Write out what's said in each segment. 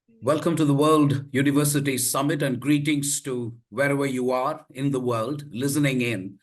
Welcome to the World University Summit and greetings to wherever you are in the world listening in.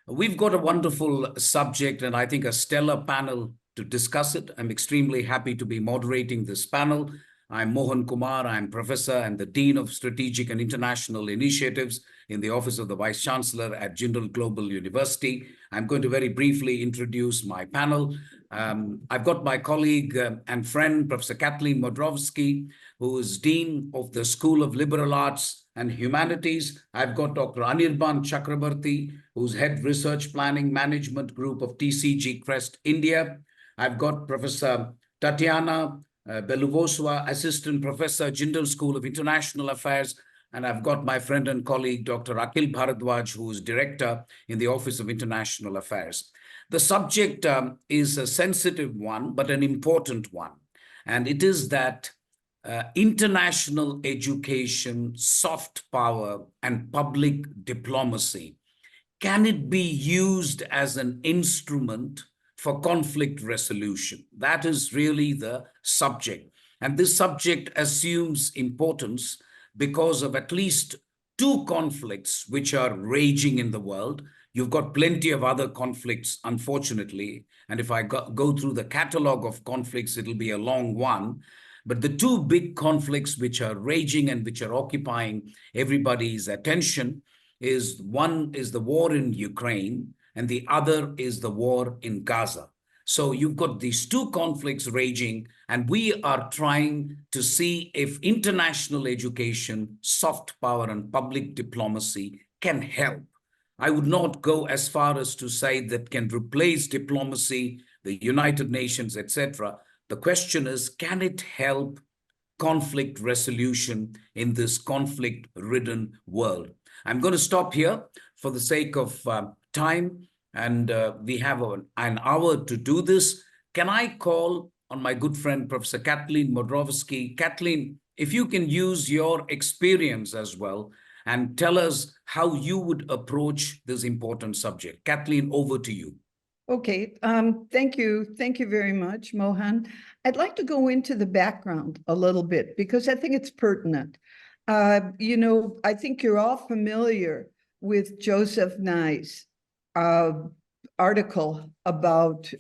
We've got a wonderful subject and I think a stellar panel to discuss it. I'm extremely happy to be moderating this panel. I'm Mohan Kumar. I'm Professor and the Dean of Strategic and International Initiatives in the Office of the Vice Chancellor at Jindal Global University. I'm going to very briefly introduce my panel. I've got my colleague and friend, Professor Kathleen Modrovsky, who is Dean of the School of Liberal Arts and Humanities. I've got Dr. ANIRBAN Chakraborty, who's Head Research Planning Management Group of TCG CREST India. I've got Professor TATIANA BELOUSOVA, Assistant Professor, Jindal School of International Affairs. And I've got my friend and colleague, Dr. AKHIL BHARDWAJ, who is Director in the Office of International Affairs. The subject is a sensitive one, but an important one. And it is that international education, soft power, and public diplomacy, can it be used as an instrument for conflict resolution? That is really the subject. And this subject assumes importance because of at least two conflicts which are raging in the world. You've got plenty of other conflicts, unfortunately. And if I go through the catalog of conflicts, it'll be a long one. But the two big conflicts which are raging and which are occupying everybody's attention is one is the war in Ukraine and the other is the war in Gaza. So you've got these two conflicts raging, and we are trying to see if international education, soft power, and public diplomacy can help. I would not go as far as to say that can replace diplomacy, the United Nations, etc. The question is, can it help conflict resolution in this conflict-ridden world? I'm going to stop here for the sake of time, and we have an hour to do this. Can I call on my good friend, Professor Kathleen Modrovsky? Kathleen, if you can use your experience as well and tell us how you would approach this important subject. Kathleen, over to you. Okay, thank you. Thank you very much, Mohan. I'd like to go into the background a little bit because I think it's pertinent. I think you're all familiar with Joseph Nye's article about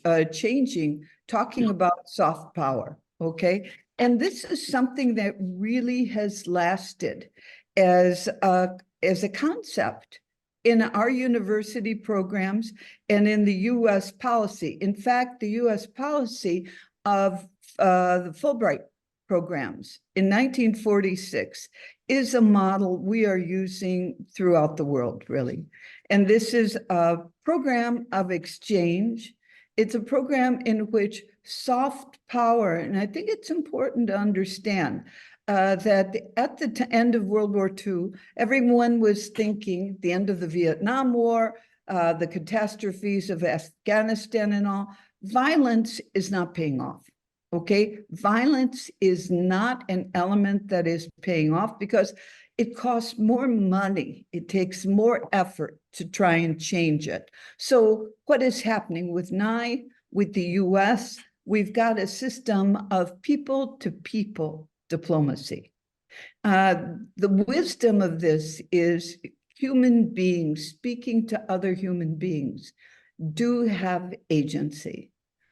talking about soft power, okay? And this is something that really has lasted as a concept in our university programs and in the U.S. policy. In fact, the U.S. policy of the Fulbright programs in 1946 is a model we are using throughout the world, really. And this is a program of exchange. It's a program in which soft power, and I think it's important to understand that at the end of World War II, everyone was thinking the end of the Vietnam War, the catastrophes of Afghanistan and all. Violence is not paying off, okay? Violence is not an element that is paying off because it costs more money. It takes more effort to try and change it. So what is happening with Nye, with the US, we've got a system of people-to-people diplomacy. The wisdom of this is human beings speaking to other human beings do have agency.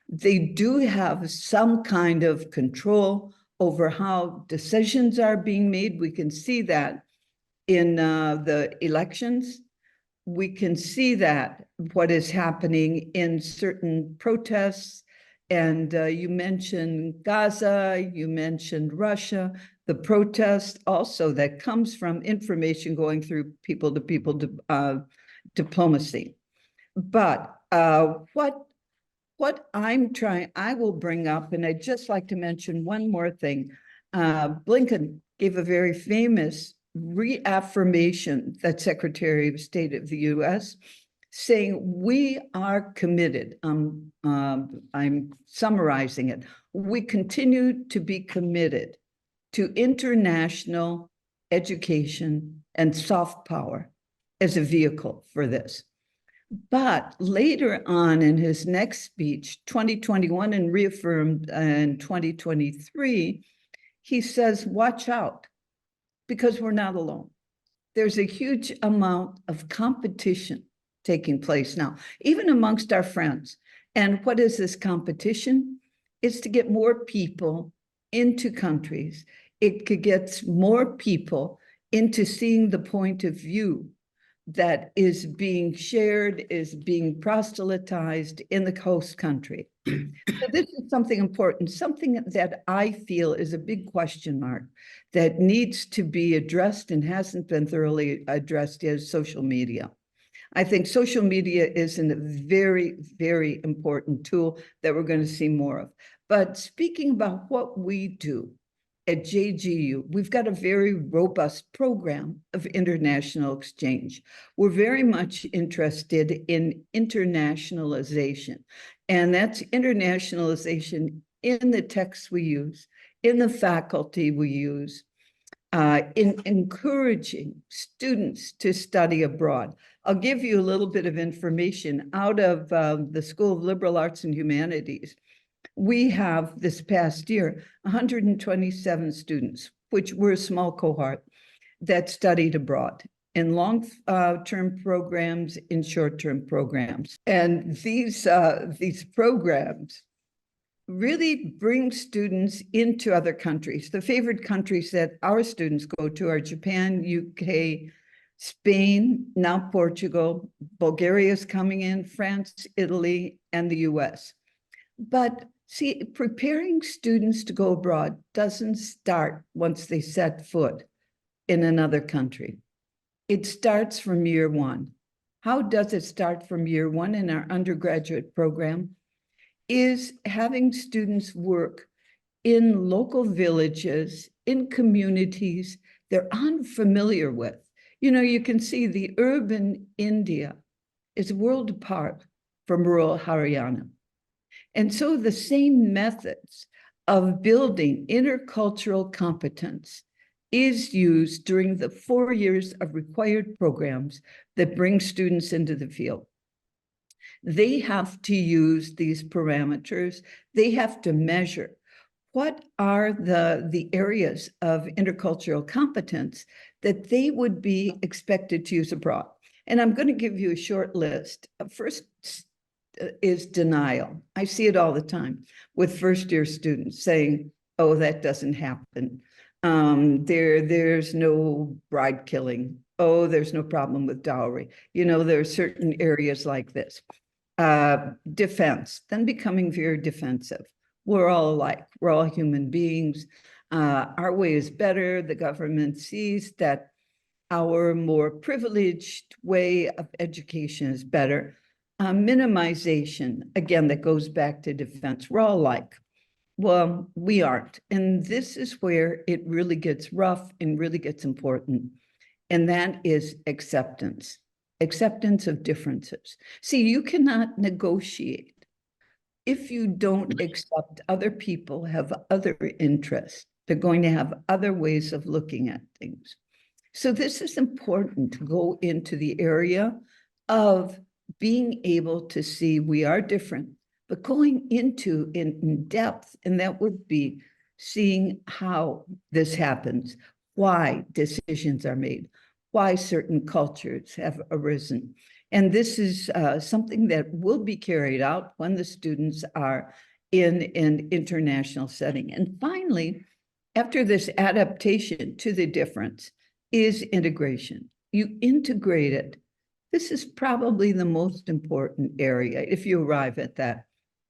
They do have some kind of control over how decisions are being made. We can see that in the elections. We can see that what is happening in certain protests. And you mentioned Gaza, you mentioned Russia, the protest also that comes from information going through people-to-people diplomacy. But what I will bring up, and I'd just like to mention one more thing. Blinken gave a very famous reaffirmation that Secretary of State of the US, saying we are committed. I'm summarizing it. We continue to be committed to international education and soft power as a vehicle for this. But later on in his next speech, 2021 and reaffirmed in 2023, he says, watch out, because we're not alone. There's a huge amount of competition taking place now, even amongst our friends. And what is this competition? It's to get more people into countries. It gets more people into seeing the point of view that is being shared, is being proselytized in the host country. So this is something important, something that I feel is a big question mark that needs to be addressed and hasn't been thoroughly addressed is social media. I think social media is a very, very important tool that we're going to see more of. But speaking about what we do at JGU, we've got a very robust program of international exchange. We're very much interested in internationalization, and that's internationalization in the texts we use, in the faculty we use, in encouraging students to study abroad. I'll give you a little bit of information out of the School of Liberal Arts and Humanities. We have this past year 127 students, which were a small cohort, that studied abroad in long-term programs, in short-term programs. And these programs really bring students into other countries. The favorite countries that our students go to are Japan, UK, Spain, now Portugal, Bulgaria is coming in, France, Italy, and the US. But see, preparing students to go abroad doesn't start once they set foot in another country. It starts from year one. How does it start from year one in our undergraduate program? Is having students work in local villages, in communities they're unfamiliar with. You know, you can see the urban India is a world apart from rural Haryana. And so the same methods of building intercultural competence is used during the 4 years of required programs that bring students into the field. They have to use these parameters. They have to measure what are the areas of intercultural competence that they would be expected to use abroad. And I'm going to give you a short list. First is denial. I see it all the time with first-year students saying, oh, that doesn't happen. There's no bride killing. Oh, there's no problem with dowry. You know, there are certain areas like this. Defense, then becoming very defensive. We're all alike. We're all human beings. Our way is better. The government sees that our more privileged way of education is better. Minimization, again, that goes back to defense. We're all alike. Well, we aren't. And this is where it really gets rough and really gets important. And that is acceptance. Acceptance of differences. See, you cannot negotiate if you don't accept other people have other interests. They're going to have other ways of looking at things. So this is important to go into the area of being able to see we are different, but going into in depth, and that would be seeing how this happens, why decisions are made, why certain cultures have arisen. And this is something that will be carried out when the students are in an international setting. And finally, after this adaptation to the difference is integration. You integrate it. This is probably the most important area if you arrive at that.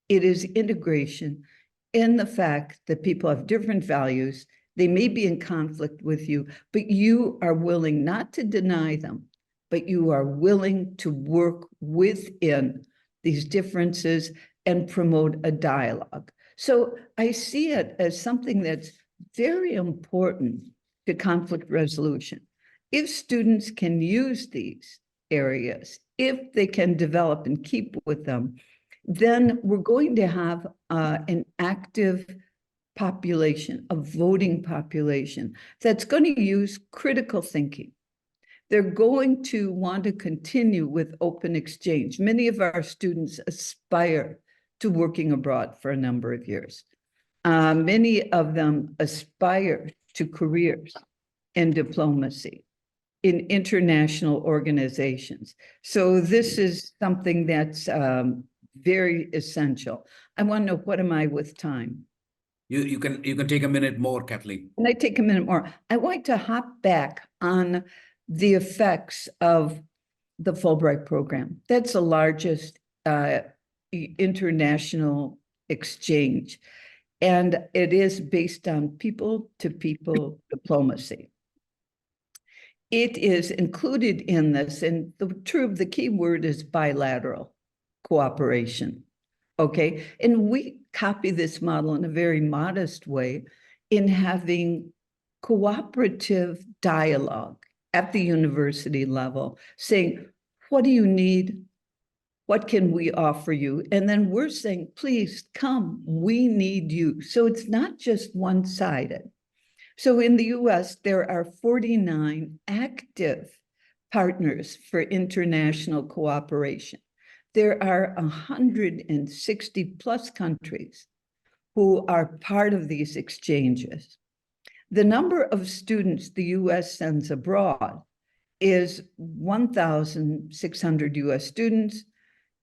It is integration in the fact that people have different values. They may be in conflict with you, but you are willing not to deny them, but you are willing to work within these differences and promote a dialogue. So I see it as something that's very important to conflict resolution. If students can use these areas, if they can develop and keep with them, then we're going to have an active population, a voting population that's going to use critical thinking. They're going to want to continue with open exchange. Many of our students aspire to working abroad for a number of years. Many of them aspire to careers in diplomacy, in international organizations. So this is something that's very essential. I want to know, what am I with time? You can take a minute more, Kathleen. Can I take a minute more? I want to hop back on the effects of the Fulbright program. That's the largest international exchange, and it is based on people-to-people diplomacy. It is included in this, and the key word is bilateral cooperation. Okay, and we copy this model in a very modest way in having cooperative dialogue at the university level, saying, what do you need? What can we offer you? And then we're saying, please come, we need you. So it's not just one-sided. So in the US, there are 49 active partners for international cooperation. There are 160 plus countries who are part of these exchanges. The number of students the US sends abroad is 1,600 US students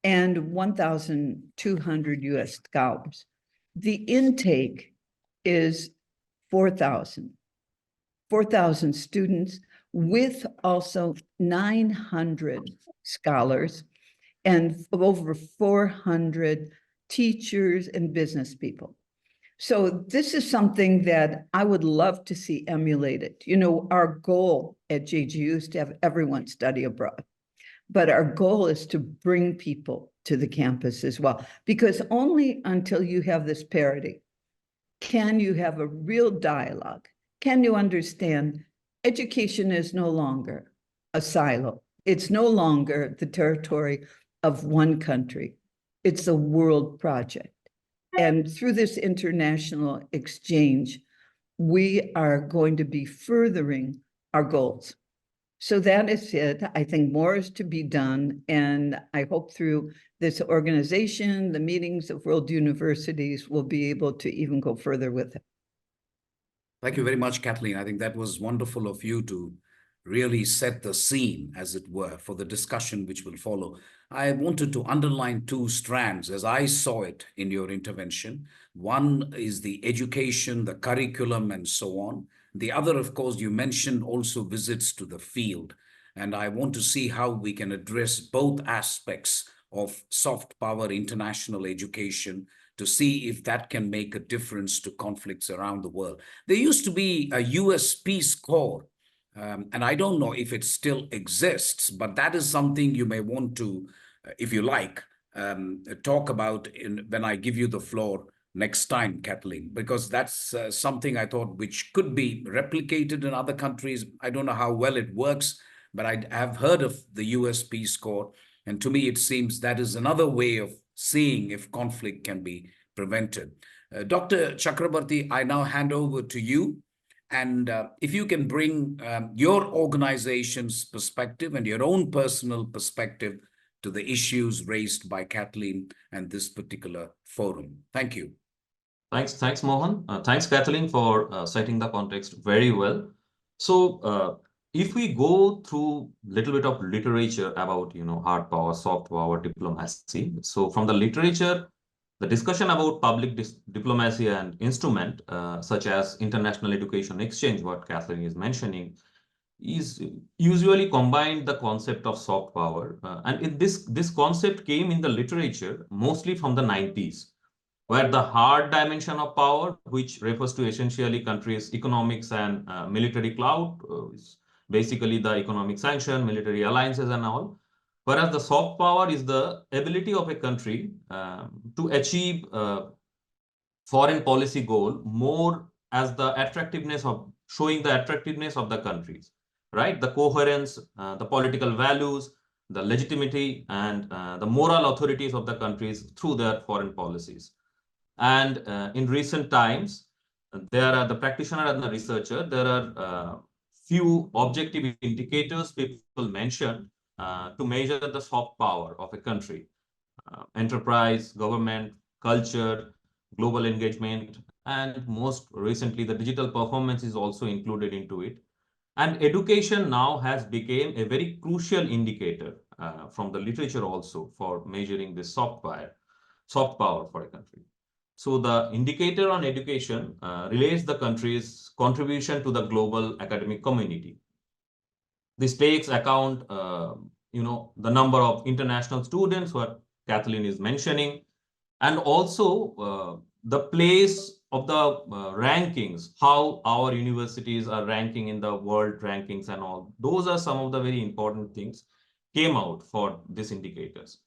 and 1,200 US scholars. The intake is 4,000 students with also 900 scholars and over 400 teachers and business people. So this is something that I would love to see emulated. You know, our goal at JGU is to have everyone study abroad, but our goal is to bring people to the campus as well, because only until you have this parity can you have a real dialogue. Can you understand education is no longer a silo. It's no longer the territory of one country. It's a world project. And through this international exchange, we are going to be furthering our goals. So that is it. I think more is to be done. And I hope through this organization, the meetings of world universities, will be able to even go further with it. Thank you very much, Kathleen. I think that was wonderful of you to really set the scene, as it were, for the discussion which will follow. I wanted to underline two strands as I saw it in your intervention. One is the education, the curriculum, and so on. The other, of course, you mentioned also visits to the field. And I want to see how we can address both aspects of soft power international education to see if that can make a difference to conflicts around the world. There used to be a US Peace Corps, and I don't know if it still exists, but that is something you may want to, if you like, talk about when I give you the floor next time, Kathleen, because that's something I thought which could be replicated in other countries. I don't know how well it works, but I have heard of the US Peace Corps. And to me, it seems that is another way of seeing if conflict can be prevented. Dr. Chakraborty, I now hand over to you. And if you can bring your organization's perspective and your own personal perspective to the issues raised by Kathleen and this particular forum. Thank you. Thanks, Mohan. Thanks, Kathleen, for setting the context very well. So if we go through a little bit of literature about, hard power, soft power, diplomacy. So from the literature, the discussion about public diplomacy and instrument, such as international education exchange, what Kathleen is mentioning, is usually combined the concept of soft power. And this concept came in the literature mostly from the 90s, where the hard dimension of power, which refers to essentially countries' economics and military clout, is basically the economic sanction, military alliances and all. Whereas the soft power is the ability of a country to achieve foreign policy goal more as the attractiveness of showing the attractiveness of the countries, right? The coherence, the political values, the legitimacy, and the moral authorities of the countries through their foreign policies. And in recent times, there are the practitioner and the researcher, there are few objective indicators people mentioned to measure the soft power of a country. Enterprise, government, culture, global engagement, and most recently, the digital performance is also included into it. And education now has become a very crucial indicator from the literature also for measuring the soft power for a country. So the indicator on education relates the country's contribution to the global academic community. This takes account, the number of international students what Kathleen is mentioning, and also the place of the rankings, how our universities are ranking in the world rankings and all. Those are some of the very important things came out for these indicators.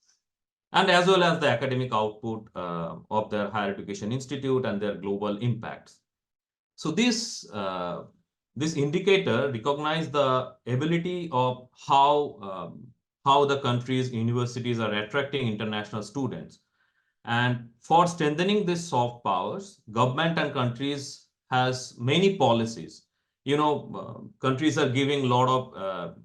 And as well as the academic output of their higher education institute and their global impacts. So this indicator recognize the ability of how the country's universities are attracting international students. And for strengthening these soft powers, government and countries has many policies. Countries are giving a lot of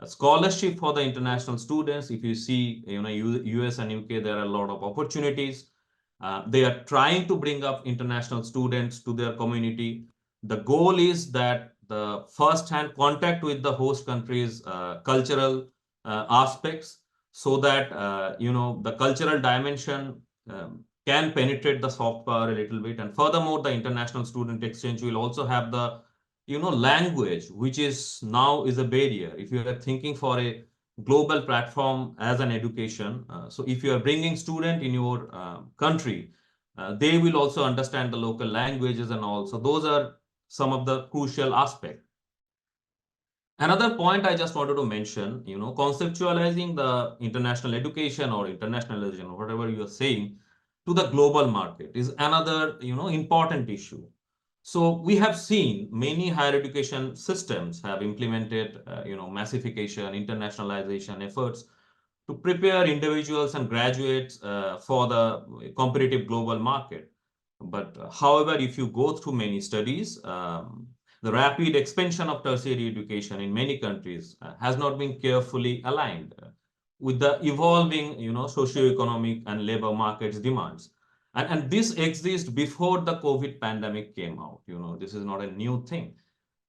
scholarship for the international students. If you see, US and UK, there are a lot of opportunities. They are trying to bring up international students to their community. The goal is that the first-hand contact with the host country's cultural aspects, so that the cultural dimension can penetrate the soft power a little bit. And furthermore, the international student exchange will also have the language, which is now is a barrier. If you are thinking for a global platform as an education, so if you are bringing student in your country, they will also understand the local languages and all. So those are some of the crucial aspects. Another point I just wanted to mention, conceptualizing the international education or internationalization, or whatever you are saying, to the global market is another, important issue. So we have seen many higher education systems have implemented, massification, internationalization efforts to prepare individuals and graduates for the competitive global market. But however, if you go through many studies, the rapid expansion of tertiary education in many countries has not been carefully aligned with the evolving, socio-economic and labor markets demands. And this exists before the COVID pandemic came out. This is not a new thing.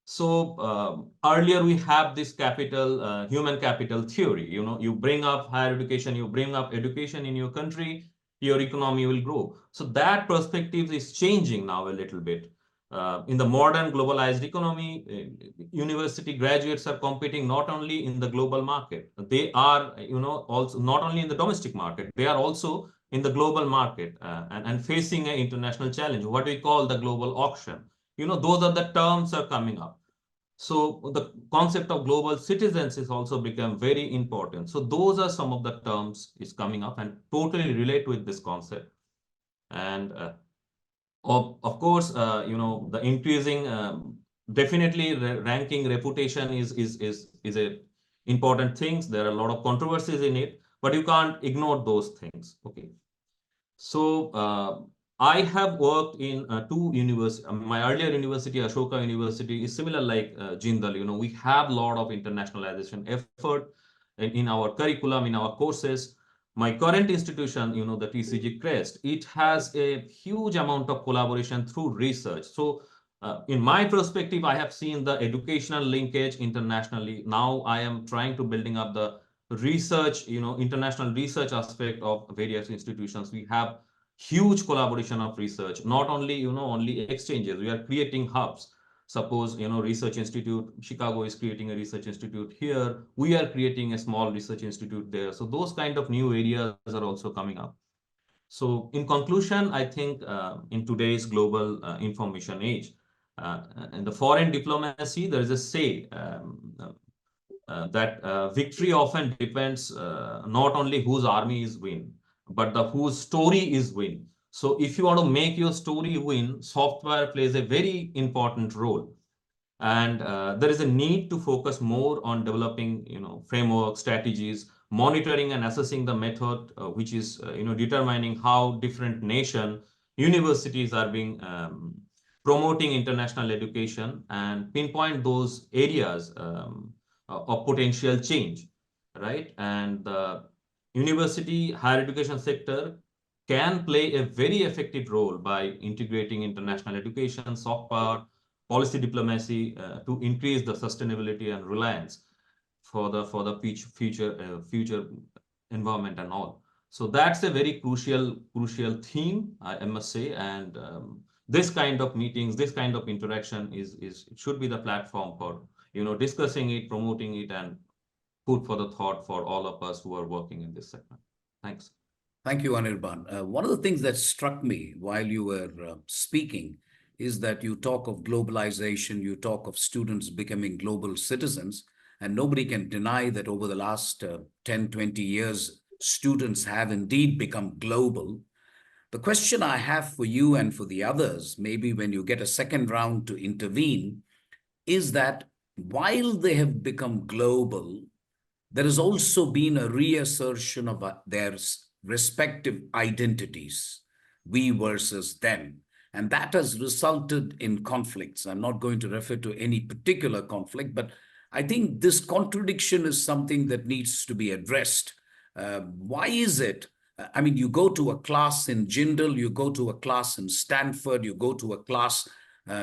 So earlier we have this human capital theory. You bring up higher education, you bring up education in your country, your economy will grow. So that perspective is changing now a little bit. In the modern globalized economy, university graduates are competing not only in the global market. They are, also not only in the domestic market, they are also in the global market and facing an international challenge, what we call the global auction. Those are the terms are coming up. So the concept of global citizens is also become very important. So those are some of the terms is coming up and totally relate with this concept. And of course, the increasing definitely ranking reputation is a important things. There are a lot of controversies in it, but you can't ignore those things. Okay. So I have worked in two universities. My earlier university, Ashoka University, is similar like Jindal. We have a lot of internationalization effort in our curriculum, in our courses. My current institution, the TCG CREST, it has a huge amount of collaboration through research. So in my perspective, I have seen the educational linkage internationally. Now I am trying to building up the research, international research aspect of various institutions. We have huge collaboration of research, not only, only exchanges. We are creating hubs. Suppose, research institute, Chicago is creating a research institute here. We are creating a small research institute there. So those kind of new areas are also coming up. So in conclusion, I think in today's global information age, in the foreign diplomacy, there is a say that victory often depends not only whose army is win, but the whose story is win. So if you want to make your story win, software plays a very important role. And there is a need to focus more on developing, framework strategies, monitoring and assessing the method, which is, determining how different universities are being promoting international education and pinpoint those areas of potential change, right? And the university higher education sector can play a very effective role by integrating international education, soft power, policy diplomacy to increase the sustainability and reliance for the future environment and all. So that's a very crucial theme, I must say. And this kind of meetings, this kind of interaction it should be the platform for discussing it, promoting it, and food for the thought for all of us who are working in this segment. Thanks. Thank you, Anirban. One of the things that struck me while you were speaking is that you talk of globalization, you talk of students becoming global citizens, and nobody can deny that over the last 10, 20 years, students have indeed become global. The question I have for you and for the others, maybe when you get a second round to intervene, is that while they have become global, there has also been a reassertion of their respective identities, we versus them. And that has resulted in conflicts. I'm not going to refer to any particular conflict, but I think this contradiction is something that needs to be addressed. Why is it? I mean, you go to a class in Jindal, you go to a class in Stanford, you go to a class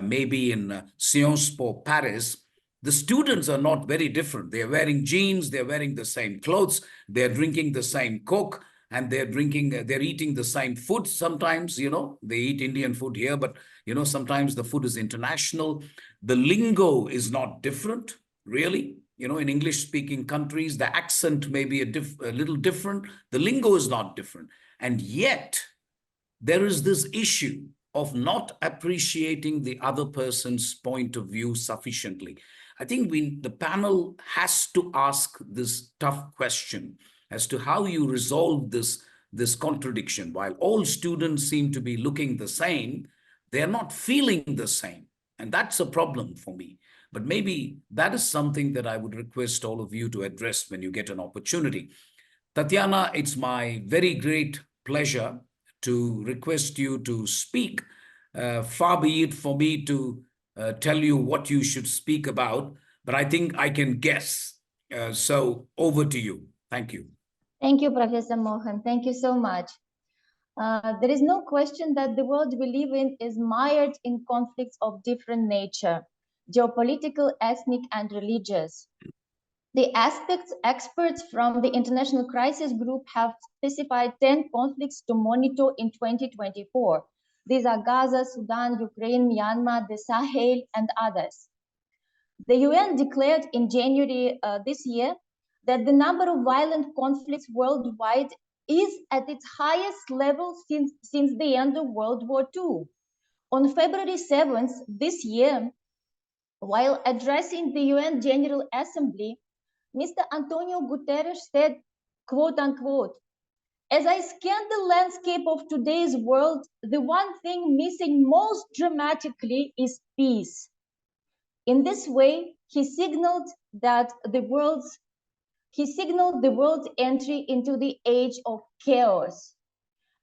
maybe in Sciences Po Paris. The students are not very different. They're wearing jeans, they're wearing the same clothes, they're drinking the same Coke, and they're eating the same food. Sometimes, they eat Indian food here, but, sometimes the food is international. The lingo is not different, really. In English-speaking countries, the accent may be a little different. The lingo is not different. And yet, there is this issue of not appreciating the other person's point of view sufficiently. I think the panel has to ask this tough question as to how you resolve this contradiction. While all students seem to be looking the same, they're not feeling the same. And that's a problem for me. But maybe that is something that I would request all of you to address when you get an opportunity. Tatiana, it's my very great pleasure to request you to speak. Far be it for me to tell you what you should speak about, but I think I can guess. So over to you. Thank you. Thank you, Professor Mohan. Thank you so much. There is no question that the world we live in is mired in conflicts of different nature, geopolitical, ethnic, and religious. The experts from the International Crisis Group have specified 10 conflicts to monitor in 2024. These are Gaza, Sudan, Ukraine, Myanmar, the Sahel, and others. The UN declared in January this year that the number of violent conflicts worldwide is at its highest level since the end of World War II. On February 7th this year, while addressing the UN General Assembly, Mr. Antonio Guterres said, quote unquote, "As I scan the landscape of today's world, the one thing missing most dramatically is peace." In this way, he signaled the world's entry into the age of chaos.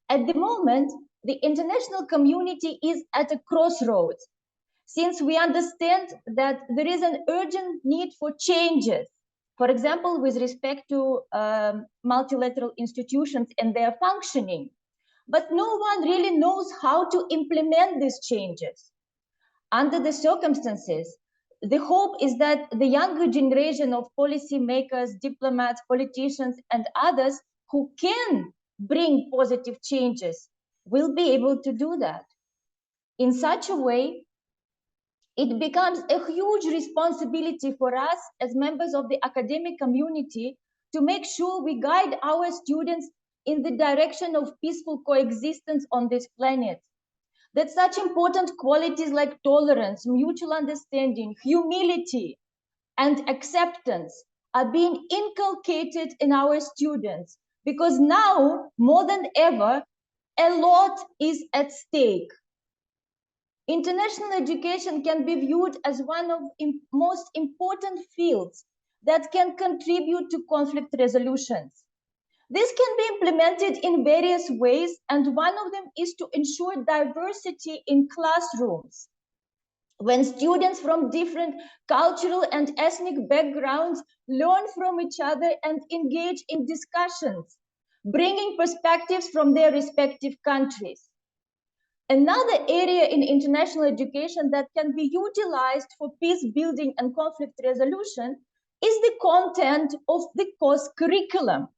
At the moment, the international community is at a crossroads, since we understand that there is an urgent need for changes, for example, with respect to multilateral institutions and their functioning. But no one really knows how to implement these changes. Under the circumstances, the hope is that the younger generation of policymakers, diplomats, politicians, and others who can bring positive changes will be able to do that. In such a way, it becomes a huge responsibility for us as members of the academic community to make sure we guide our students in the direction of peaceful coexistence on this planet. That such important qualities like tolerance, mutual understanding, humility, and acceptance are being inculcated in our students, because now, more than ever, a lot is at stake. International education can be viewed as one of the most important fields that can contribute to conflict resolutions. This can be implemented in various ways, and one of them is to ensure diversity in classrooms. When students from different cultural and ethnic backgrounds learn from each other and engage in discussions, bringing perspectives from their respective countries. Another area in international education that can be utilized for peace building and conflict resolution is the content of the course curriculum.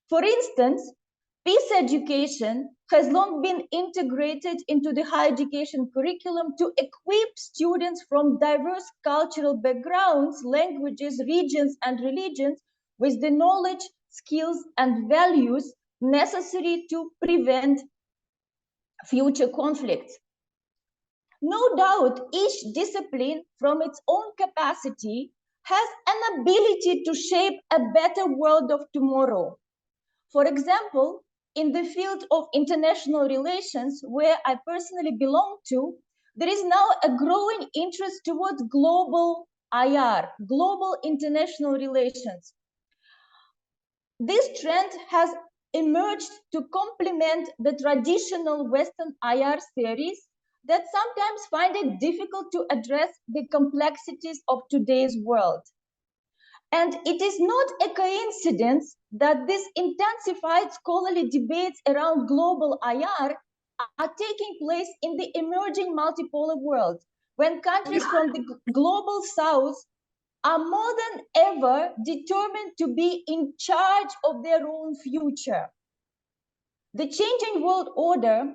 For instance, peace education has long been integrated into the higher education curriculum to equip students from diverse cultural backgrounds, languages, regions, and religions with the knowledge, skills, and values necessary to prevent future conflicts. No doubt, each discipline from its own capacity has an ability to shape a better world of tomorrow. For example, in the field of international relations, where I personally belong to, there is now a growing interest towards global IR, global international relations. This trend has emerged to complement the traditional Western IR theories that sometimes find it difficult to address the complexities of today's world. And it is not a coincidence that these intensified scholarly debates around global IR are taking place in the emerging multipolar world, when countries from the global south are more than ever determined to be in charge of their own future. The changing world order,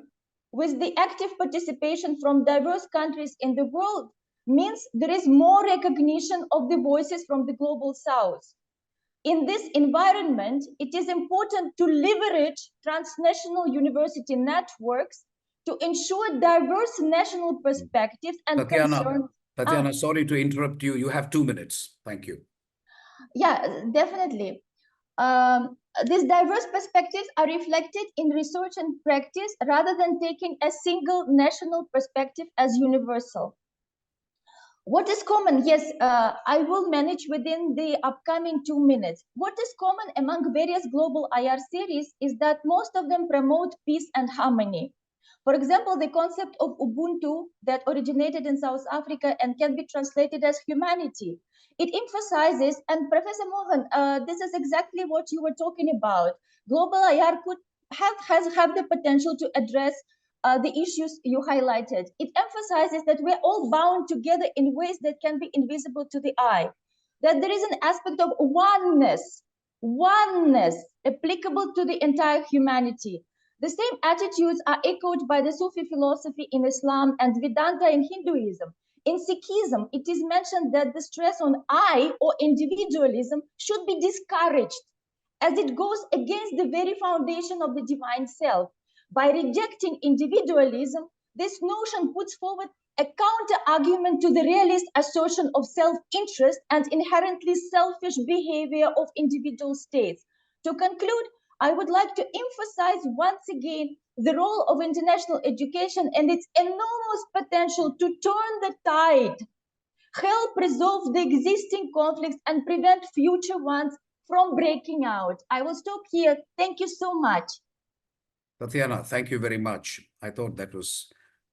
with the active participation from diverse countries in the world, means there is more recognition of the voices from the global south. In this environment, it is important to leverage transnational university networks to ensure diverse national perspectives and concerns. Tatiana, sorry to interrupt you. You have 2 minutes. Thank you. Yeah, definitely. These diverse perspectives are reflected in research and practice rather than taking a single national perspective as universal. What is common? Yes, I will manage within the upcoming 2 minutes. What is common among various global IR series is that most of them promote peace and harmony. For example, the concept of Ubuntu that originated in South Africa and can be translated as humanity. It emphasizes, and Professor Mohan, this is exactly what you were talking about. Global IR could have the potential to address the issues you highlighted. It emphasizes that we're all bound together in ways that can be invisible to the eye, that there is an aspect of oneness applicable to the entire humanity. The same attitudes are echoed by the Sufi philosophy in Islam and Vedanta in Hinduism. In Sikhism, it is mentioned that the stress on I or individualism should be discouraged, as it goes against the very foundation of the divine self. By rejecting individualism, this notion puts forward a counter-argument to the realist assertion of self-interest and inherently selfish behavior of individual states. To conclude, I would like to emphasize once again the role of international education and its enormous potential to turn the tide, help resolve the existing conflicts, and prevent future ones from breaking out. I will stop here. Thank you so much. Tatiana, thank you very much. I thought that was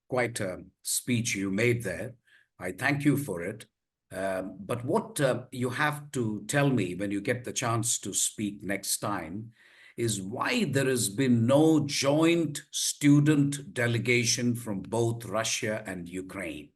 quite a speech you made there. I thank you for it. But what you have to tell me when you get the chance to speak next time is why there has been no joint student delegation from both Russia and Ukraine.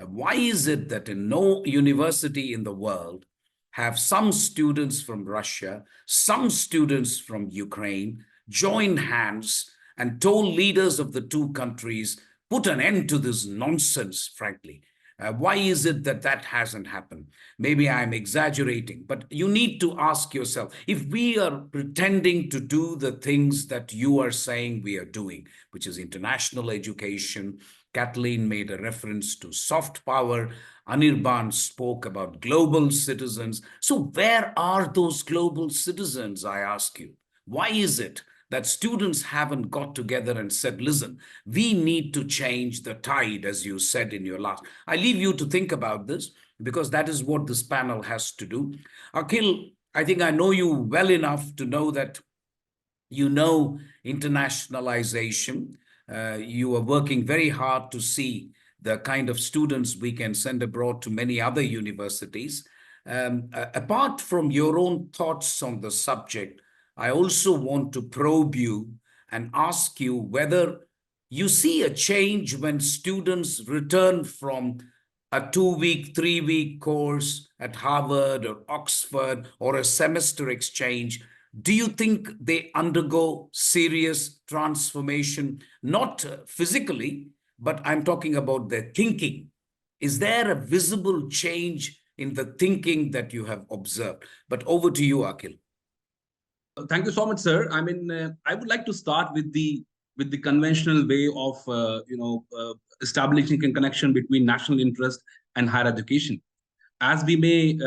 Why is it that in no university in the world have some students from Russia, some students from Ukraine joined hands and told leaders of the two countries, put an end to this nonsense, frankly? Why is it that that hasn't happened? Maybe I'm exaggerating, but you need to ask yourself, if we are pretending to do the things that you are saying we are doing, which is international education, Kathleen made a reference to soft power, ANIRBAN spoke about global citizens. So where are those global citizens, I ask you? Why is it that students haven't got together and said, listen, we need to change the tide, as you said in your last. I leave you to think about this, because that is what this panel has to do. Akhil, I think I know you well enough to know that you know internationalization. You are working very hard to see the kind of students we can send abroad to many other universities. Apart from your own thoughts on the subject, I also want to probe you and ask you whether you see a change when students return from a 2-week, 3-week course at Harvard or Oxford or a semester exchange. Do you think they undergo serious transformation, not physically, but I'm talking about their thinking? Is there a visible change in the thinking that you have observed? But over to you, Akhil. Thank you so much, sir. I mean, I would like to start with the conventional way of establishing a connection between national interest and higher education. As we may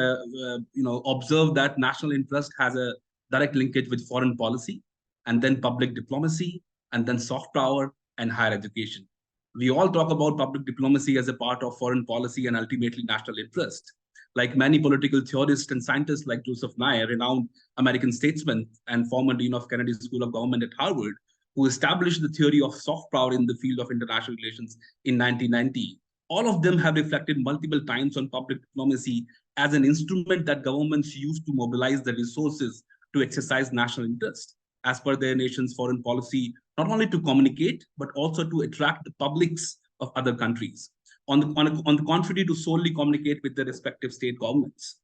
observe that national interest has a direct linkage with foreign policy, and then public diplomacy, and then soft power and higher education. We all talk about public diplomacy as a part of foreign policy and ultimately national interest. Like many political theorists and scientists like Joseph Nye, renowned American statesman and former dean of Kennedy School of Government at Harvard, who established the theory of soft power in the field of international relations in 1990. All of them have reflected multiple times on public diplomacy as an instrument that governments use to mobilize the resources to exercise national interest as per their nation's foreign policy, not only to communicate, but also to attract the publics of other countries. On the contrary, to solely communicate with their respective state governments.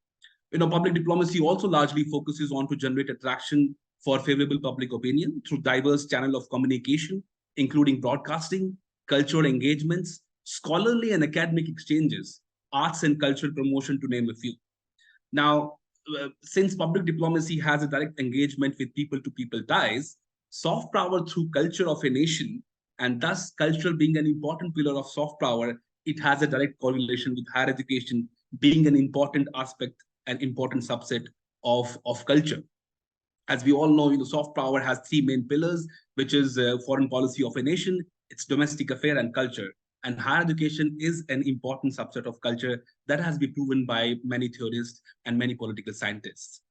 Public diplomacy also largely focuses on to generate attraction for favorable public opinion through diverse channel of communication, including broadcasting, cultural engagements, scholarly and academic exchanges, arts and cultural promotion, to name a few. Now, since public diplomacy has a direct engagement with people-to-people ties, soft power through culture of a nation, and thus culture being an important pillar of soft power, it has a direct correlation with higher education being an important aspect, an important subset of culture. As we all know, soft power has three main pillars, which is foreign policy of a nation, its domestic affair, and culture. And higher education is an important subset of culture that has been proven by many theorists and many political scientists.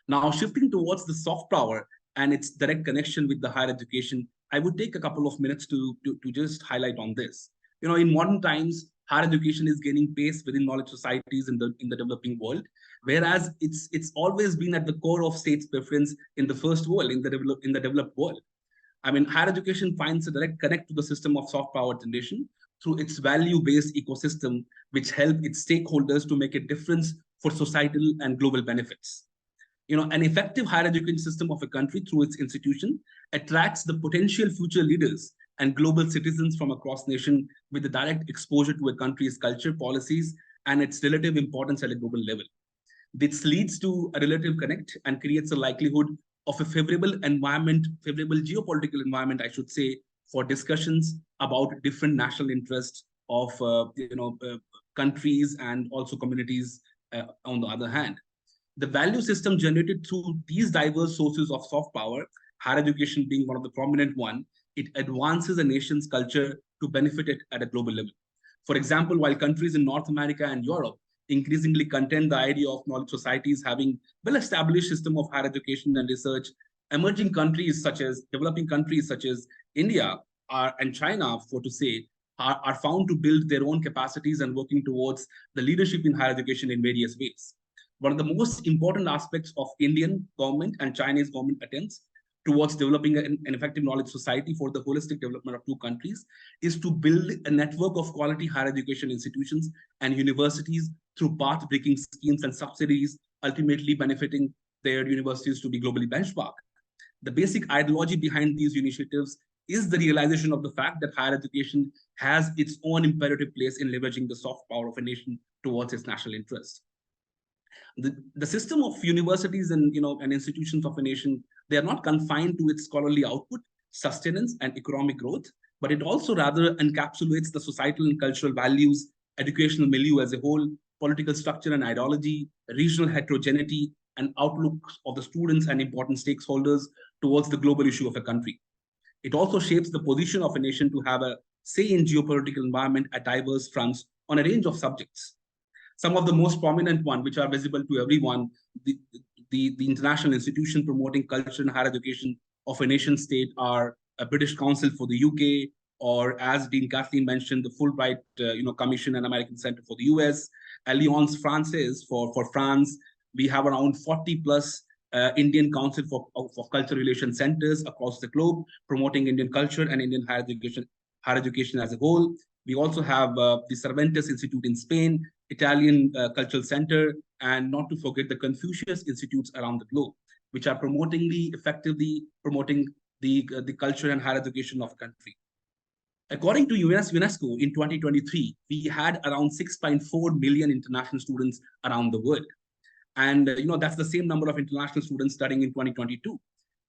Now, shifting towards the soft power and its direct connection with the higher education, I would take a couple of minutes to just highlight on this. In modern times, higher education is gaining pace within knowledge societies in the developing world, whereas it's always been at the core of states' preference in the first world, in the developed world. I mean, higher education finds a direct connect to the system of soft power generation through its value-based ecosystem, which help its stakeholders to make a difference for societal and global benefits. An effective higher education system of a country through its institution attracts the potential future leaders and global citizens from across nation with a direct exposure to a country's culture, policies, and its relative importance at a global level. This leads to a relative connect and creates a likelihood of a favorable geopolitical environment, I should say, for discussions about different national interests of countries and also communities on the other hand. The value system generated through these diverse sources of soft power, higher education being one of the prominent one, it advances a nation's culture to benefit it at a global level. For example, while countries in North America and Europe increasingly contend the idea of knowledge societies having well-established system of higher education and research, developing countries such as India and China, are found to build their own capacities and working towards the leadership in higher education in various ways. One of the most important aspects of Indian government and Chinese government attempts towards developing an effective knowledge society for the holistic development of two countries is to build a network of quality higher education institutions and universities through path-breaking schemes and subsidies, ultimately benefiting their universities to be globally benchmarked. The basic ideology behind these initiatives is the realization of the fact that higher education has its own imperative place in leveraging the soft power of a nation towards its national interest. The system of universities and institutions of a nation, they are not confined to its scholarly output, sustenance, and economic growth, but it also rather encapsulates the societal and cultural values, educational milieu as a whole, political structure and ideology, regional heterogeneity, and outlook of the students and important stakeholders towards the global issue of a country. It also shapes the position of a nation to have a say in geopolitical environment at diverse fronts on a range of subjects. Some of the most prominent ones, which are visible to everyone, the international institution promoting culture and higher education of a nation state are a British Council for the UK, or as Dean Kathleen mentioned, the Fulbright Commission and American Center for the US, Alliance Française for France. We have around 40 plus Indian Council for Cultural Relations centers across the globe, promoting Indian culture and Indian higher education as a whole. We also have the Cervantes Institute in Spain, Italian Cultural Center, and not to forget the Confucius Institutes around the globe, which are effectively promoting the culture and higher education of the country. According to UNESCO, in 2023, we had around 6.4 million international students around the world. And that's the same number of international students studying in 2022.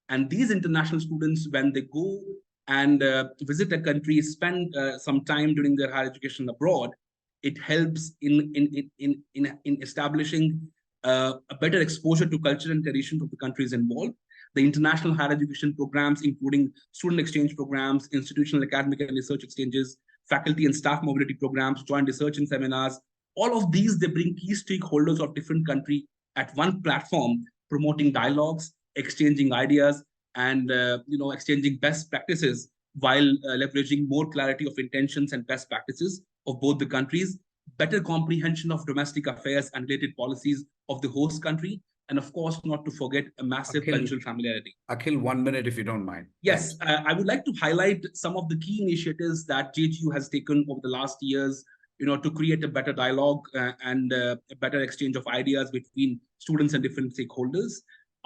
And these international students, when they go and visit a country, spend some time during their higher education abroad, it helps in establishing a better exposure to culture and traditions of the countries involved. The international higher education programs, including student exchange programs, institutional academic and research exchanges, faculty and staff mobility programs, joint research and seminars, all of these, they bring key stakeholders of different countries at one platform, promoting dialogues, exchanging ideas, and exchanging best practices while leveraging more clarity of intentions and best practices of both the countries, better comprehension of domestic affairs and related policies of the host country, and of course, not to forget a massive cultural familiarity. Akhil, 1 minute if you don't mind. Yes, I would like to highlight some of the key initiatives that JHU has taken over the last years, to create a better dialogue and a better exchange of ideas between students and different stakeholders.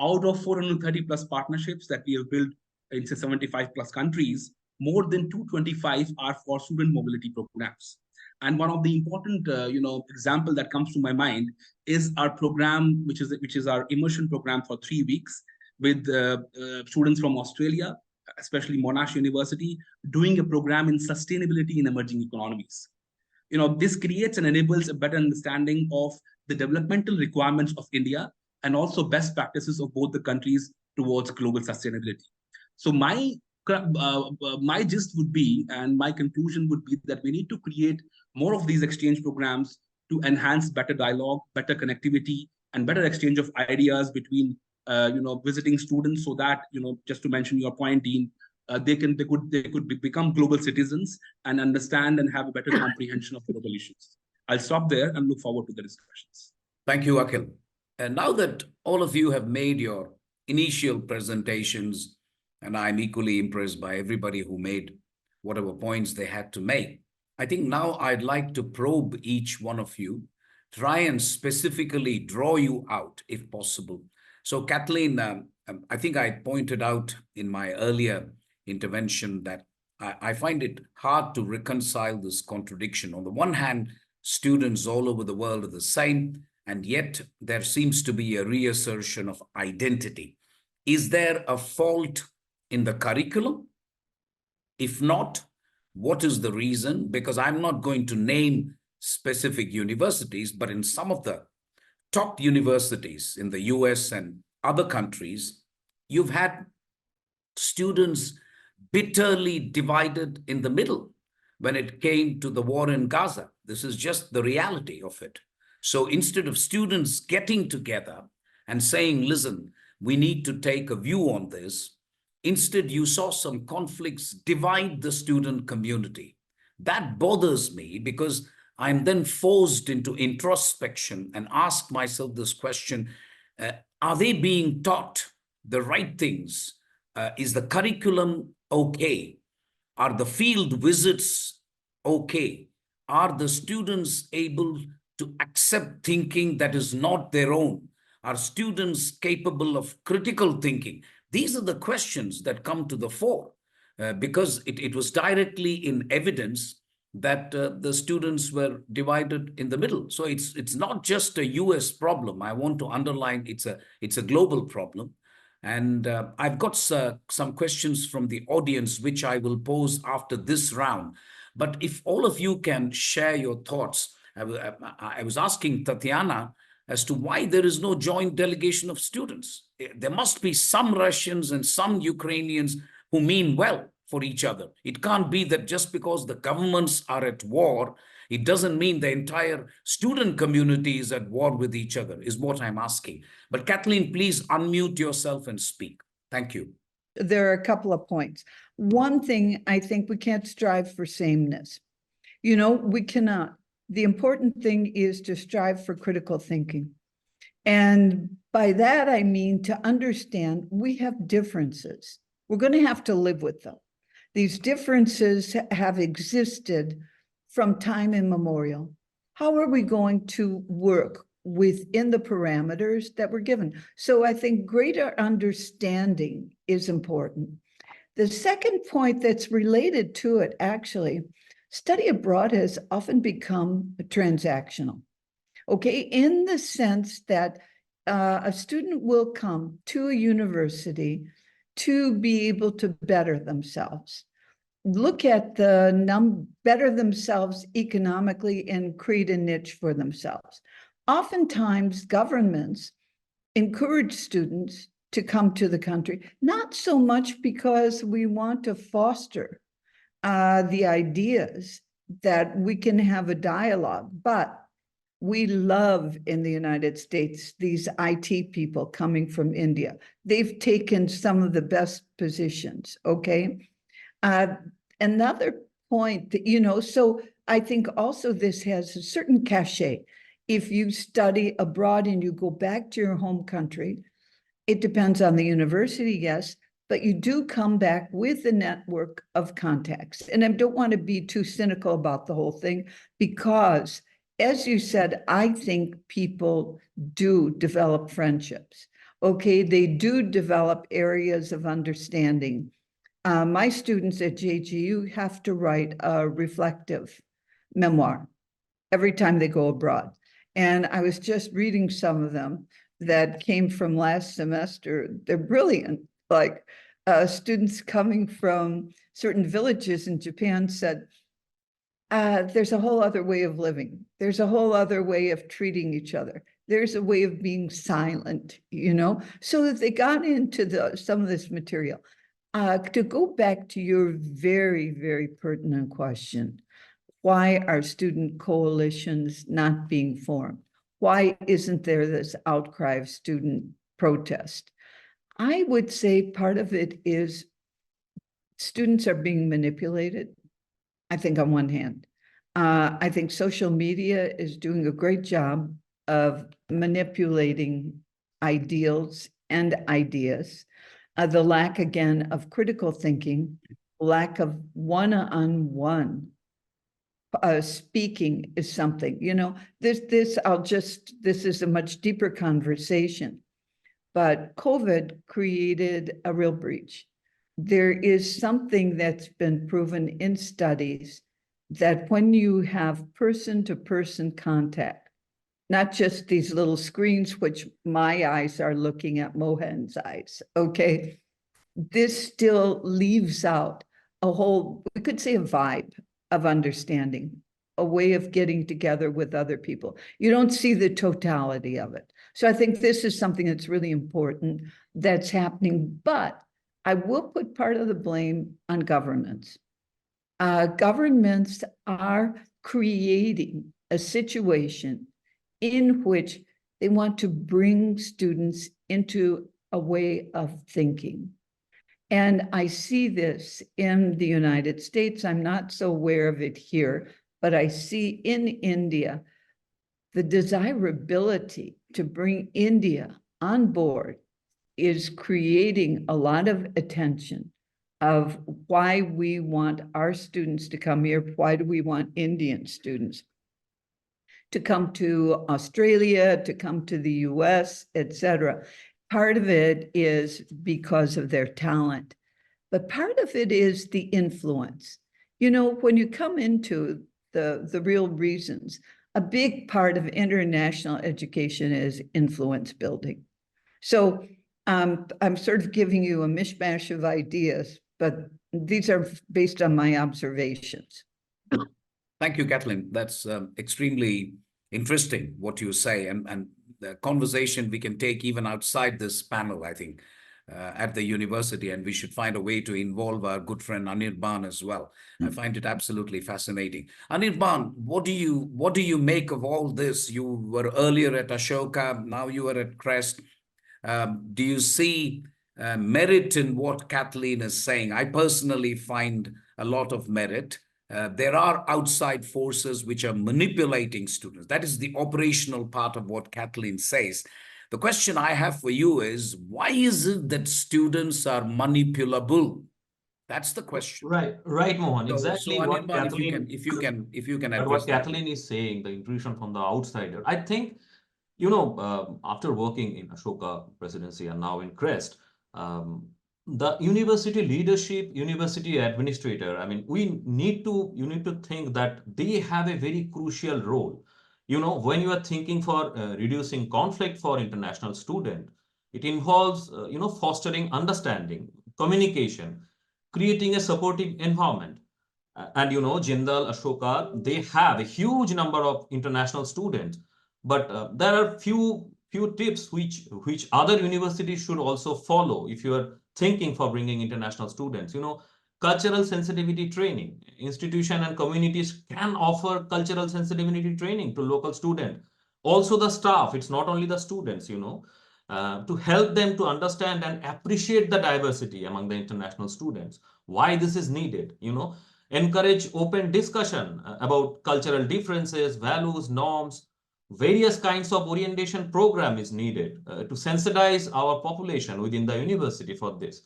Out of 430 plus partnerships that we have built in 75 plus countries, more than 225 are for student mobility programs. And one of the important, example that comes to my mind is our program, which is our immersion program for 3 weeks with students from Australia, especially Monash University, doing a program in sustainability in emerging economies. This creates and enables a better understanding of the developmental requirements of India and also best practices of both the countries towards global sustainability. So my gist would be, and my conclusion would be, that we need to create more of these exchange programs to enhance better dialogue, better connectivity, and better exchange of ideas between visiting students, so that just to mention your point, Dean, they could become global citizens and understand and have a better comprehension of global issues. I'll stop there and look forward to the discussions. Thank you, Akhil. And now that all of you have made your initial presentations, and I'm equally impressed by everybody who made whatever points they had to make, I think now I'd like to probe each one of you, try and specifically draw you out if possible. So Kathleen, I think I pointed out in my earlier intervention that I find it hard to reconcile this contradiction. On the one hand, students all over the world are the same, and yet there seems to be a reassertion of identity. Is there a fault in the curriculum? If not, what is the reason? Because I'm not going to name specific universities, but in some of the top universities in the US and other countries, you've had students bitterly divided in the middle when it came to the war in Gaza. This is just the reality of it. So instead of students getting together and saying, listen, we need to take a view on this, instead you saw some conflicts divide the student community. That bothers me, because I'm then forced into introspection and ask myself this question, are they being taught the right things? Is the curriculum okay? Are the field visits okay? Are the students able to accept thinking that is not their own? Are students capable of critical thinking? These are the questions that come to the fore because it was directly in evidence that the students were divided in the middle. So it's not just a US problem. I want to underline it's a global problem. And I've got some questions from the audience, which I will pose after this round. But if all of you can share your thoughts, I was asking Tatiana as to why there is no joint delegation of students. There must be some Russians and some Ukrainians who mean well for each other. It can't be that just because the governments are at war, it doesn't mean the entire student community is at war with each other, is what I'm asking. But Kathleen, please unmute yourself and speak. Thank you. There are a couple of points. One thing, I think we can't strive for sameness. We cannot. The important thing is to strive for critical thinking. And by that, I mean to understand we have differences. We're going to have to live with them. These differences have existed from time immemorial. How are we going to work within the parameters that were given? So I think greater understanding is important. The second point that's related to it, actually, study abroad has often become transactional. Okay, in the sense that a student will come to a university to be able to better themselves, look at the better themselves economically and create a niche for themselves. Oftentimes, governments encourage students to come to the country, not so much because we want to foster the ideas that we can have a dialogue, but we love in the United States these IT people coming from India. They've taken some of the best positions, okay? Another point that, you know, so I think also this has a certain cachet. If you study abroad and you go back to your home country, it depends on the university, yes, but you do come back with a network of contacts. And I don't want to be too cynical about the whole thing because, as you said, I think people do develop friendships. Okay, they do develop areas of understanding. My students at JGU have to write a reflective memoir every time they go abroad. And I was just reading some of them that came from last semester. They're brilliant. Like students coming from certain villages in Japan said, there's a whole other way of living. There's a whole other way of treating each other. There's a way of being silent, you know? So that they got into some of this material. To go back to your very, very pertinent question, why are student coalitions not being formed? Why isn't there this outcry of student protest? I would say part of it is students are being manipulated, I think, on one hand. I think social media is doing a great job of manipulating ideals and ideas. The lack, again, of critical thinking, lack of one-on-one speaking is something, you know, this is a much deeper conversation, but COVID created a real breach. There is something that's been proven in studies that when you have person-to-person contact, not just these little screens, which my eyes are looking at Mohan's eyes, okay? This still leaves out a whole, we could say a vibe of understanding, a way of getting together with other people. You don't see the totality of it. So I think this is something that's really important that's happening, but I will put part of the blame on governments. Governments are creating a situation in which they want to bring students into a way of thinking. And I see this in the United States. I'm not so aware of it here, but I see in India the desirability to bring India on board is creating a lot of attention of why we want our students to come here. Why do we want Indian students to come to Australia, to come to the US, etc.? Part of it is because of their talent, but part of it is the influence. You know, when you come into the real reasons, a big part of international education is influence building. So I'm sort of giving you a mishmash of ideas, but these are based on my observations. Thank you, Kathleen. That's extremely interesting what you say, and the conversation we can take even outside this panel, I think, at the university, and we should find a way to involve our good friend ANIRBAN as well. I find it absolutely fascinating. ANIRBAN, what do you make of all this? You were earlier at Ashoka, now you are at CREST. Do you see merit in what Kathleen is saying? I personally find a lot of merit. There are outside forces which are manipulating students. That is the operational part of what Kathleen says. The question I have for you is, why is it that students are manipulable? That's the question. Right, Mohan. Exactly what Anirban, Kathleen, if you can but address what that. Kathleen is saying, the intrusion from the outsider. I think, after working in Ashoka presidency and now in CREST, the university leadership, university administrator, I mean, you need to think that they have a very crucial role. When you are thinking for reducing conflict for international student, it involves, fostering understanding, communication, creating a supportive environment. And Jindal, Ashoka, they have a huge number of international students, but there are few tips which other universities should also follow if you are thinking for bringing international students. Cultural sensitivity training. Institution and communities can offer cultural sensitivity training to local students. Also the staff, it's not only the students, to help them to understand and appreciate the diversity among the international students. Why this is needed, encourage open discussion about cultural differences, values, norms. Various kinds of orientation program is needed to sensitize our population within the university for this.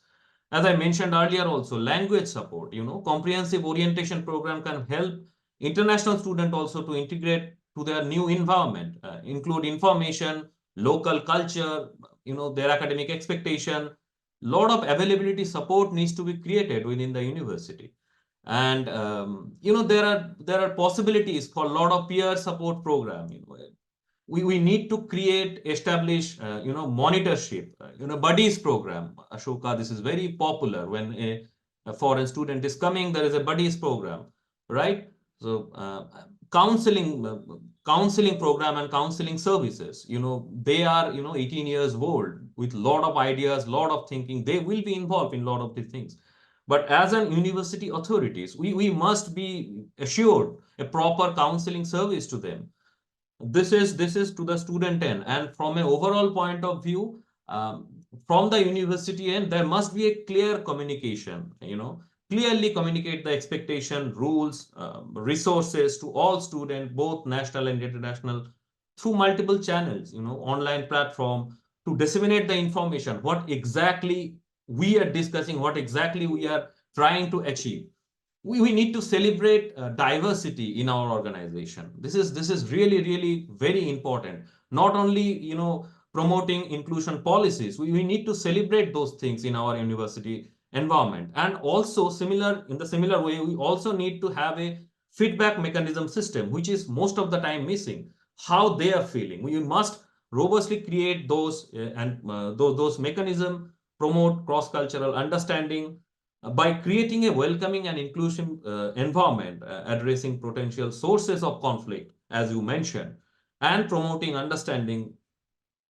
As I mentioned earlier also, language support, comprehensive orientation program can help international students also to integrate to their new environment, include information, local culture, their academic expectation. Lot of availability support needs to be created within the university. And there are possibilities for a lot of peer support program. We need to establish monitorship, buddies program. Ashoka, this is very popular. When a foreign student is coming, there is a buddies program, right? So counseling program and counseling services, they are 18 years old with a lot of ideas, lot of thinking. They will be involved in a lot of these things. But as an university authorities, we must be assured a proper counseling service to them. This is to the student end, and from an overall point of view, from the university end, there must be a clear communication. Clearly communicate the expectation, rules, resources to all students, both national and international, through multiple channels. Online platform, to disseminate the information. What exactly we are discussing, what exactly we are trying to achieve. We need to celebrate diversity in our organization. This is really very important. Not only promoting inclusion policies, we need to celebrate those things in our university environment. And also in the similar way, we also need to have a feedback mechanism system, which is most of the time missing. How they are feeling, we must robustly create those those mechanisms, promote cross-cultural understanding, by creating a welcoming and inclusive environment, addressing potential sources of conflict, as you mentioned, and promoting understanding.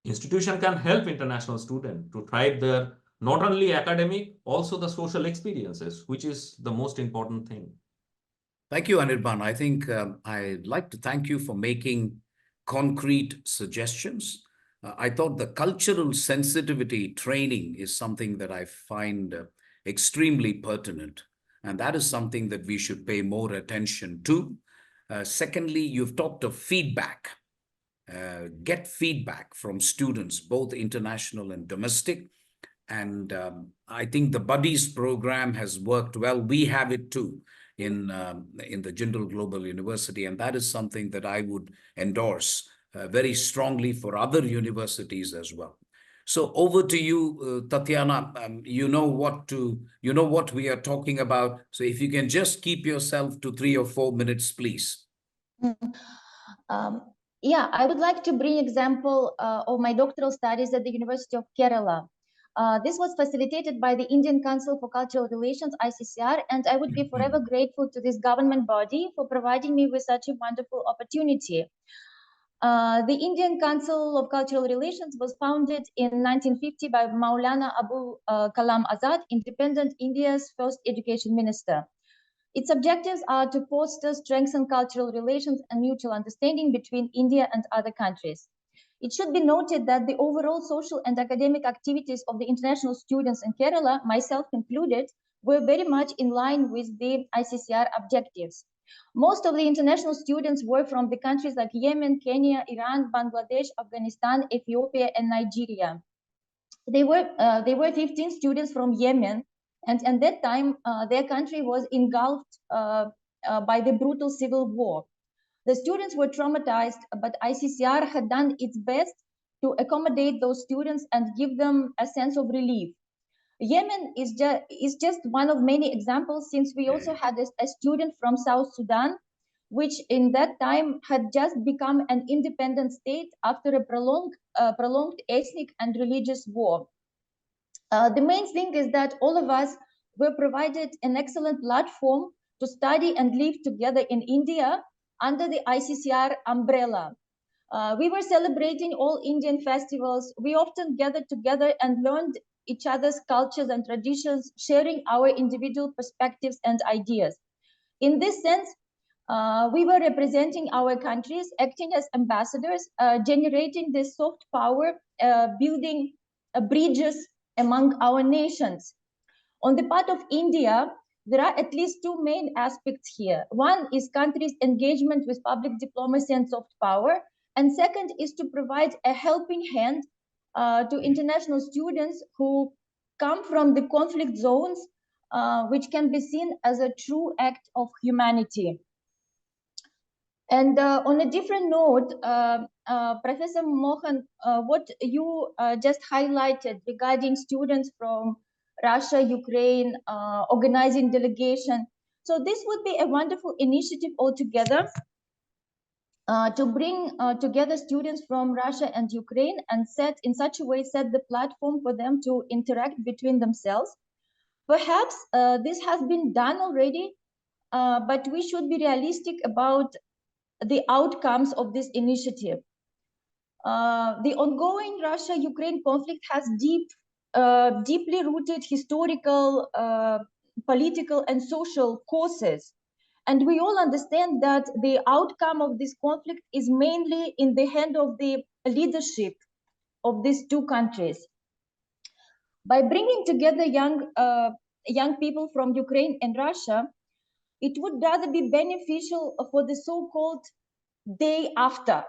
Institution can help international students to thrive their not only academic, also the social experiences, which is the most important thing. Thank you, Anirban. I think I'd like to thank you for making concrete suggestions. I thought the cultural sensitivity training is something that I find extremely pertinent, and that is something that we should pay more attention to. Secondly, you've talked of feedback. Get feedback from students, both international and domestic. And I think the Buddies program has worked well. We have it too in the Jindal Global University, and that is something that I would endorse very strongly for other universities as well. So over to you, Tatiana. You know what we are talking about. So if you can just keep yourself to 3 or 4 minutes, please. Yeah, I would like to bring example of my doctoral studies at the University of Kerala. This was facilitated by the Indian Council for Cultural Relations, ICCR, and I would be forever grateful to this government body for providing me with such a wonderful opportunity. The Indian Council of Cultural Relations was founded in 1950 by Maulana Abu Kalam Azad, independent India's first education minister. Its objectives are to foster, strengthen cultural relations and mutual understanding between India and other countries. It should be noted that the overall social and academic activities of the international students in Kerala, myself included, were very much in line with the ICCR objectives. Most of the international students were from the countries like Yemen, Kenya, Iran, Bangladesh, Afghanistan, Ethiopia, and Nigeria. They were 15 students from Yemen, and at that time, their country was engulfed by the brutal civil war. The students were traumatized, but ICCR had done its best to accommodate those students and give them a sense of relief. Yemen is just one of many examples, since we also had a student from South Sudan, which in that time had just become an independent state after a prolonged ethnic and religious war. The main thing is that all of us were provided an excellent platform to study and live together in India under the ICCR umbrella. We were celebrating all Indian festivals. We often gathered together and learned each other's cultures and traditions, sharing our individual perspectives and ideas. In this sense, we were representing our countries, acting as ambassadors, generating this soft power, building bridges among our nations. On the part of India, there are at least two main aspects here. One is countries' engagement with public diplomacy and soft power, and second is to provide a helping hand to international students who come from the conflict zones, which can be seen as a true act of humanity. And on a different note, Professor Mohan, what you just highlighted regarding students from Russia, Ukraine, organizing delegation. So this would be a wonderful initiative altogether to bring together students from Russia and Ukraine and set the platform for them to interact between themselves. Perhaps this has been done already, but we should be realistic about the outcomes of this initiative. The ongoing Russia-Ukraine conflict has deeply rooted historical, political, and social causes. And we all understand that the outcome of this conflict is mainly in the hand of the leadership of these two countries. By bringing together young people from Ukraine and Russia, it would rather be beneficial for the so-called day after,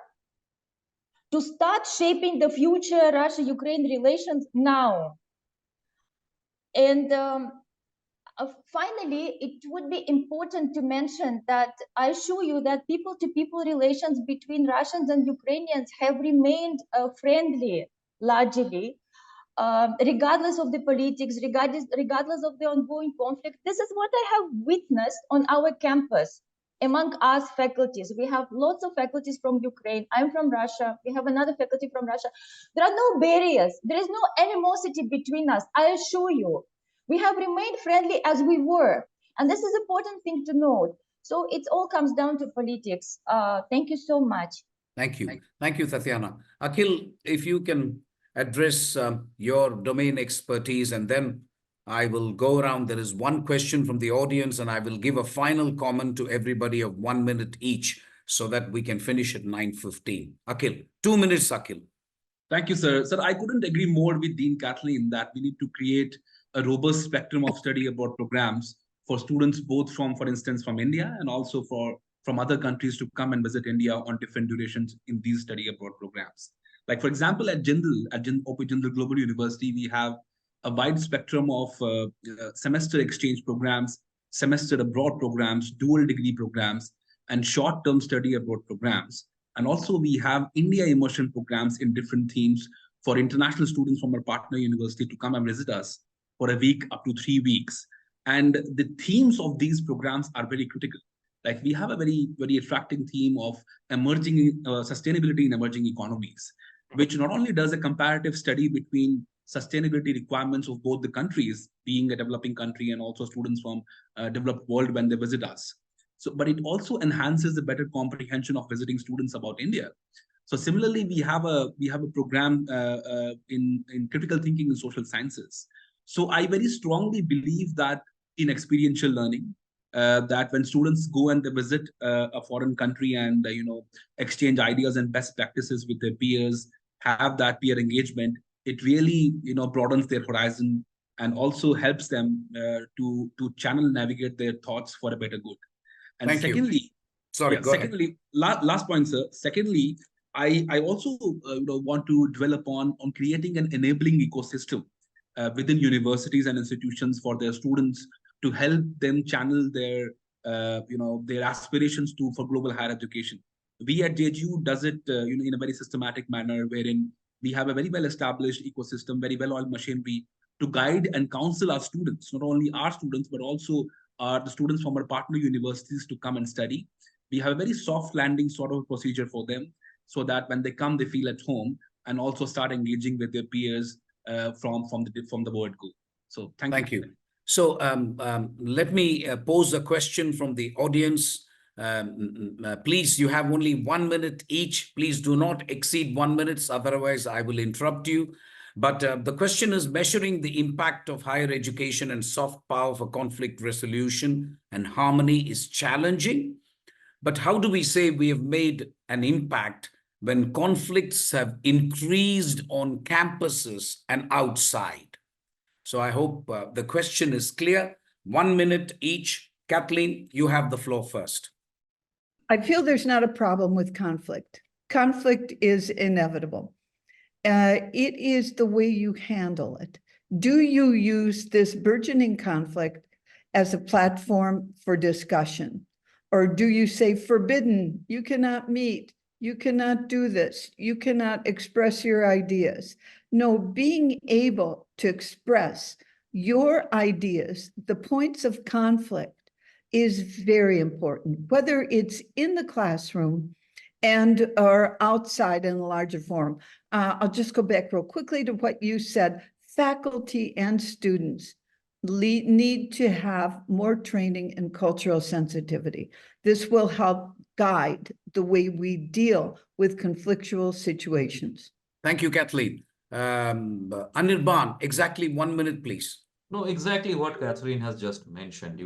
to start shaping the future Russia-Ukraine relations now. And finally, it would be important to mention that I assure you that people-to-people relations between Russians and Ukrainians have remained friendly, largely, regardless of the politics, regardless of the ongoing conflict. This is what I have witnessed on our campus. Among us faculties, we have lots of faculties from Ukraine. I'm from Russia. We have another faculty from Russia. There are no barriers. There is no animosity between us. I assure you, we have remained friendly as we were. And this is an important thing to note. So it all comes down to politics. Thank you so much. Thank you. Thank you, Tatiana. Akhil, if you can address your domain expertise, and then I will go around. There is one question from the audience, and I will give a final comment to everybody of 1 minute each so that we can finish at 9:15. Akhil, 2 minutes, Akhil. Thank you, sir. Sir, I couldn't agree more with Dean Kathleen that we need to create a robust spectrum of study abroad programs for students, both from, for instance, from India and also from other countries to come and visit India on different durations in these study abroad programs. Like, for example, at Jindal, OP Jindal Global University, we have a wide spectrum of semester exchange programs, semester abroad programs, dual degree programs, and short-term study abroad programs. And also we have India immersion programs in different themes for international students from our partner university to come and visit us for a week up to 3 weeks. And the themes of these programs are very critical. Like, we have a very, very attracting theme of emerging sustainability in emerging economies, which not only does a comparative study between sustainability requirements of both the countries, being a developing country and also students from developed world when they visit us. So, but it also enhances the better comprehension of visiting students about India. So similarly, we have a program in critical thinking and social sciences. So I very strongly believe that in experiential learning, that when students go and they visit a foreign country and exchange ideas and best practices with their peers, have that peer engagement, it really broadens their horizon and also helps them to channel navigate their thoughts for a better good. And Thank you. secondly, Sorry, go ahead. secondly, last point, sir. Secondly, I also want to dwell upon creating an enabling ecosystem within universities and institutions for their students to help them channel their their aspirations for global higher education. We at JGU does it in a very systematic manner, wherein we have a very well established ecosystem, very well oiled machinery to guide and counsel our students, not only our students but also the students from our partner universities to come and study. We have a very soft landing sort of procedure for them, so that when they come, they feel at home and also start engaging with their peers from the word go. So thank you. So let me pose a question from the audience. Please, you have only 1 minute each. Please do not exceed 1 minute, otherwise I will interrupt you. But the question is, measuring the impact of higher education and soft power for conflict resolution and harmony is challenging. But how do we say we have made an impact when conflicts have increased on campuses and outside? So I hope the question is clear. 1 minute each. Kathleen, you have the floor first. I feel there's not a problem with conflict. Conflict is inevitable. It is the way you handle it. Do you use this burgeoning conflict as a platform for discussion? Or do you say forbidden, you cannot meet, you cannot do this, you cannot express your ideas? No, being able to express your ideas, the points of conflict, is very important, whether it's in the classroom and or outside in a larger forum. I'll just go back real quickly to what you said. Faculty and students need to have more training in cultural sensitivity. This will help guide the way we deal with conflictual situations. Thank you, Kathleen. Anirban, exactly 1 minute, please. No, exactly what Catherine has just mentioned.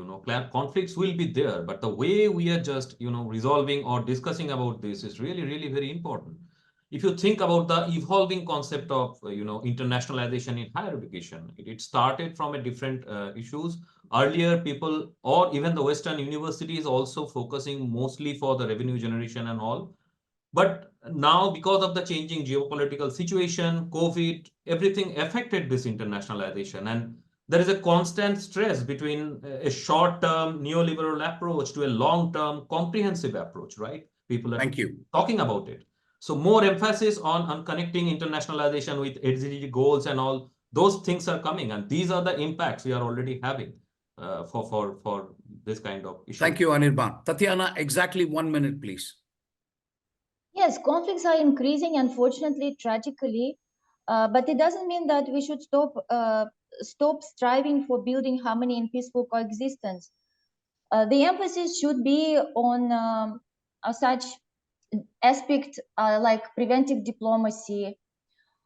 Conflicts will be there, but the way we are just, resolving or discussing about this is really, really very important. If you think about the evolving concept of, internationalization in higher education, it started from a different issues. Earlier, people or even the Western universities also focusing mostly for the revenue generation and all. But now, because of the changing geopolitical situation, COVID, everything affected this internationalization. And there is a constant stress between a short-term neoliberal approach to a long-term comprehensive approach, right? People are talking about it. So more emphasis on connecting internationalization with SDG goals and all those things are coming. And these are the impacts we are already having for this kind of issue. Thank you, Anirban. Tatiana, exactly 1 minute, please. Yes, conflicts are increasing, unfortunately, tragically, but it doesn't mean that we should stop striving for building harmony and peaceful coexistence. The emphasis should be on such aspects like preventive diplomacy,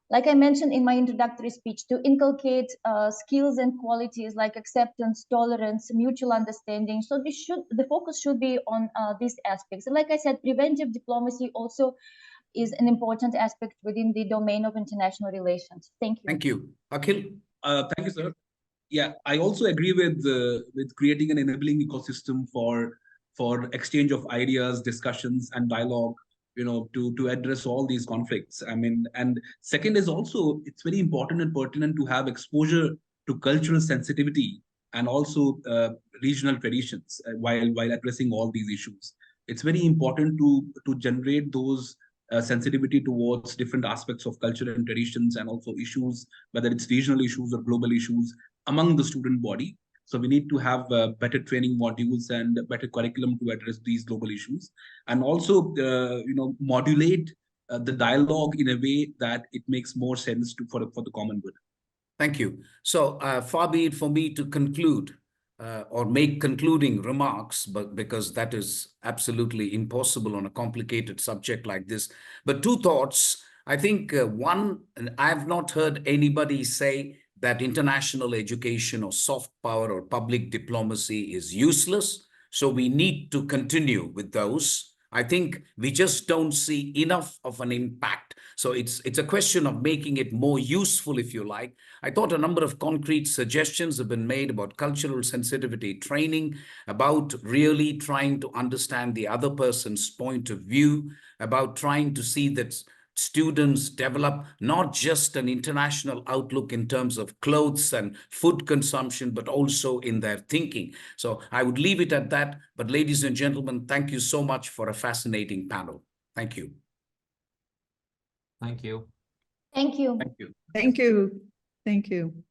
like I mentioned in my introductory speech, to inculcate skills and qualities like acceptance, tolerance, mutual understanding. So the focus should be on these aspects. And like I said, preventive diplomacy also is an important aspect within the domain of international relations. Thank you. Thank you. Akhil? Thank you, sir. Yeah, I also agree with creating an enabling ecosystem for exchange of ideas, discussions, and dialogue, to address all these conflicts. I mean, and second is also, it's very important and pertinent to have exposure to cultural sensitivity and also regional traditions while addressing all these issues. It's very important to generate those sensitivity towards different aspects of culture and traditions, and also issues, whether it's regional issues or global issues, among the student body. So we need to have better training modules and better curriculum to address these global issues, and also modulate the dialogue in a way that it makes more sense for the common good. Thank you. So far be it for me to conclude or make concluding remarks, but because that is absolutely impossible on a complicated subject like this. But two thoughts. I think one, I have not heard anybody say that international education or soft power or public diplomacy is useless. So we need to continue with those. I think we just don't see enough of an impact. So it's a question of making it more useful, if you like. I thought a number of concrete suggestions have been made about cultural sensitivity training, about really trying to understand the other person's point of view, about trying to see that students develop not just an international outlook in terms of clothes and food consumption, but also in their thinking. So I would leave it at that. But ladies and gentlemen, thank you so much for a fascinating panel. Thank you. Thank you. Thank you. Thank you. Thank you. Thank you.